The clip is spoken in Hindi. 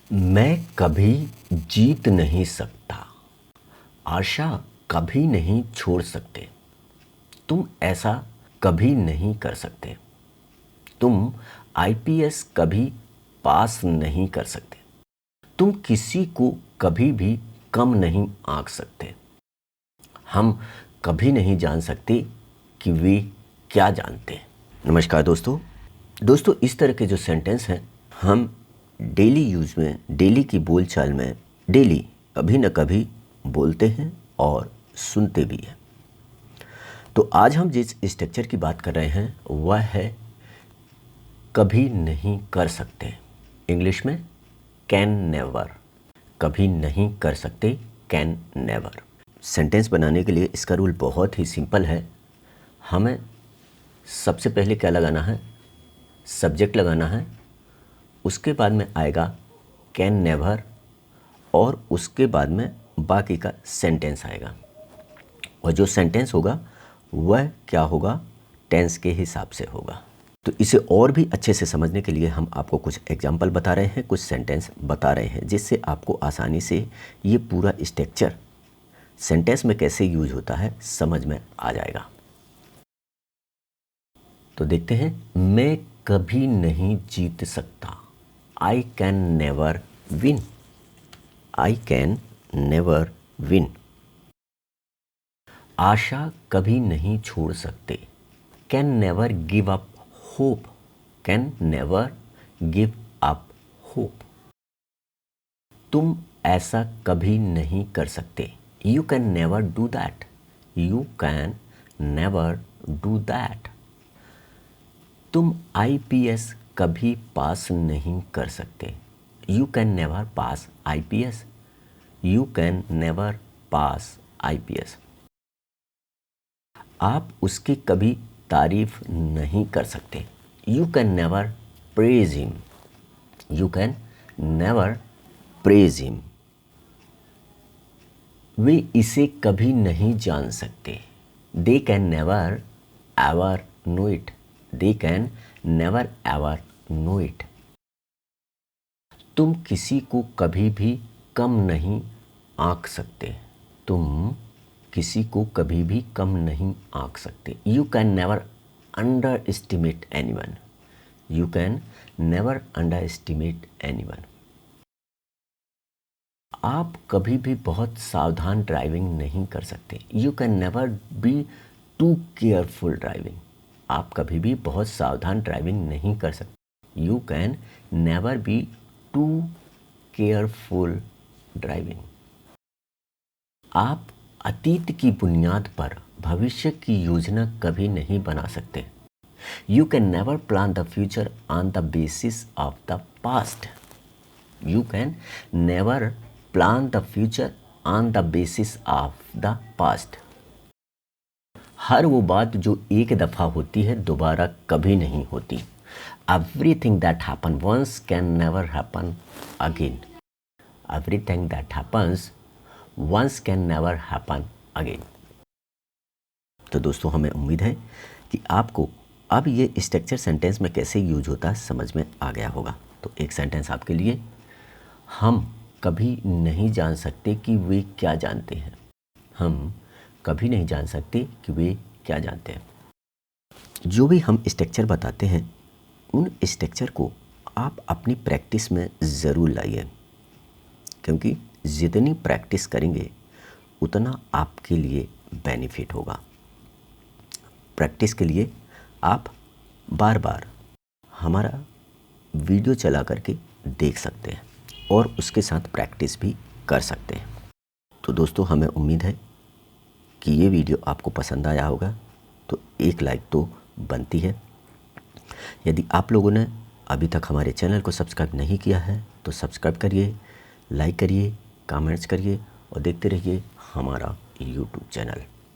मैं कभी जीत नहीं सकता, आशा कभी नहीं छोड़ सकते। तुम ऐसा कभी नहीं कर सकते। तुम आईपीएस कभी पास नहीं कर सकते। तुम किसी को कभी भी कम नहीं आंक सकते। हम कभी नहीं जान सकते कि वे क्या जानते हैं। नमस्कार दोस्तों, इस तरह के जो सेंटेंस हैं हम डेली यूज़ में, डेली की बोलचाल में डेली कभी न कभी बोलते हैं और सुनते भी हैं। तो आज हम जिस स्ट्रक्चर की बात कर रहे हैं वह है कभी नहीं कर सकते। इंग्लिश में कैन नेवर, कभी नहीं कर सकते, कैन नेवर। सेंटेंस बनाने के लिए इसका रूल बहुत ही सिंपल है। हमें सबसे पहले क्या लगाना है, सब्जेक्ट लगाना है, उसके बाद में आएगा कैन नेवर और उसके बाद में बाकी का सेंटेंस आएगा। और जो सेंटेंस होगा वह क्या होगा, टेंस के हिसाब से होगा। तो इसे और भी अच्छे से समझने के लिए हम आपको कुछ एग्जाम्पल बता रहे हैं, कुछ सेंटेंस बता रहे हैं, जिससे आपको आसानी से ये पूरा स्ट्रक्चर सेंटेंस में कैसे यूज होता है समझ में आ जाएगा। तो देखते हैं, मैं कभी नहीं जीत सकता, I can never win, I can never win. आशा कभी नहीं छोड़ सकते, can never give up hope, can never give up hope. तुम ऐसा कभी नहीं कर सकते, you can never do that, you can never do that. तुम आईपीएस कभी पास नहीं कर सकते, you can never pass IPS, you can never pass IPS. आप उसकी कभी तारीफ नहीं कर सकते, you can never praise him, you can never praise him. वे इसे कभी नहीं जान सकते, they can never ever know it, they can never ever know it. तुम किसी को कभी भी कम नहीं आंक सकते, तुम किसी को कभी भी कम नहीं आंक सकते, you can never underestimate anyone, you can never underestimate anyone. आप कभी भी बहुत सावधान ड्राइविंग नहीं कर सकते, you can never be too careful driving, आप कभी भी बहुत सावधान ड्राइविंग नहीं कर सकते, you can never be too careful driving. आप अतीत की बुनियाद पर भविष्य की योजना कभी नहीं बना सकते, you can never plan the future on the basis of the past, you can never plan the future on the basis of the past. हर वो बात जो एक दफ़ा होती है दोबारा कभी नहीं होती, everything that happen once can never happen again, everything that happens once can never happen again. तो दोस्तों, हमें उम्मीद है कि आपको अब ये स्ट्रक्चर सेंटेंस में कैसे यूज होता है समझ में आ गया होगा। तो एक सेंटेंस आपके लिए, हम कभी नहीं जान सकते कि वे क्या जानते हैं, हम कभी नहीं जान सकते कि वे क्या जानते हैं। जो भी हम स्ट्रक्चर बताते हैं उन स्ट्रक्चर को आप अपनी प्रैक्टिस में ज़रूर लाइए, क्योंकि जितनी प्रैक्टिस करेंगे उतना आपके लिए बेनिफिट होगा। प्रैक्टिस के लिए आप बार बार हमारा वीडियो चला करके देख सकते हैं और उसके साथ प्रैक्टिस भी कर सकते हैं। तो दोस्तों, हमें उम्मीद है कि ये वीडियो आपको पसंद आया होगा, तो एक लाइक तो बनती है। यदि आप लोगों ने अभी तक हमारे चैनल को सब्सक्राइब नहीं किया है तो सब्सक्राइब करिए, लाइक करिए, कमेंट्स करिए और देखते रहिए हमारा यूट्यूब चैनल।